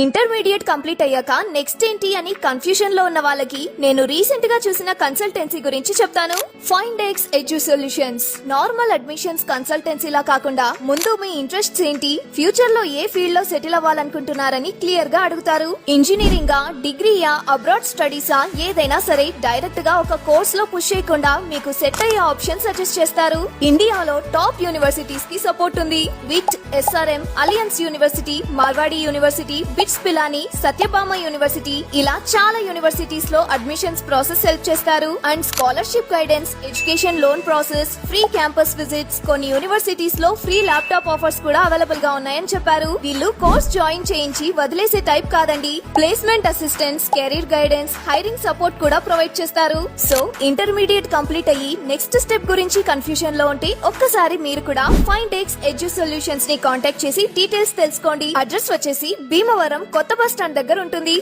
Intermediate complete అయ్యాక next ఏంటి అని కన్ఫ్యూజన్ లో ఉన్న వాళ్ళకి నేను రీసెంట్ గా చూసిన కన్సల్టెన్సీ గురించి చెప్తాను. ఫైండెక్స్ ఎడ్యు సొల్యూషన్స్. నార్మల్ అడ్మిషన్స్ కన్సల్టెన్సీ లా కాకుండా ముందు మీ ఇంట్రెస్ట్స్ ఏంటి, ఫ్యూచర్ లో ఏ ఫీల్డ్ లో సెటిల్ అవ్వాలనుకుంటున్నారని క్లియర్ గా అడుగుతారు. ఇంజనీరింగ్ డిగ్రీయా, అబ్రాడ్ స్టడీసా, ఏదైనా సరే డైరెక్ట్ గా ఒక కోర్స్ లో పుష్ చేయకుండా మీకు సెట్ అయ్యే ఆప్షన్ సజెస్ట్ చేస్తారు. ఇండియాలో టాప్ యూనివర్సిటీస్ కి సపోర్ట్ ఉంది. VIT, SRM, Alliance university, Marwadi university, BITS Pilani, Sathyabama university, ఇలా చాలా యూనివర్సిటీస్ లో అడ్మిషన్స్ ప్రాసెస్ హెల్ప్ చేస్తారు. And scholarship guidance, education loan process, free campus visits, కొన్ని యూనివర్సిటీస్ లో ఫ్రీ ల్యాప్టాప్ ఆఫర్స్ కూడా అవైలబుల్ గా ఉన్నాయని చెప్పారు. వీళ్ళు కోర్స్ జాయిన్ చేయించి వదిలేసే టైప్ కాదండి. Placement assistance, career guidance, hiring support కూడా ప్రొవైడ్ చేస్తారు. సో ఇంటర్మీడియట్ కంప్లీట్ అయ్యి నెక్స్ట్ స్టెప్ గురించి కన్ఫ్యూజన్ లో ఉంటే ఒక్కసారి మీరు కూడా ఫైండెక్స్ ఎడ్యు సొల్యూషన్స్ ని కాంటాక్ట్ చేసి డీటెయిల్స్ తెలుసుకోండి. అడ్రస్ వచ్చేసి భీమవరం కొత్త బస్ స్టాండ్ దగ్గర ఉంటుంది.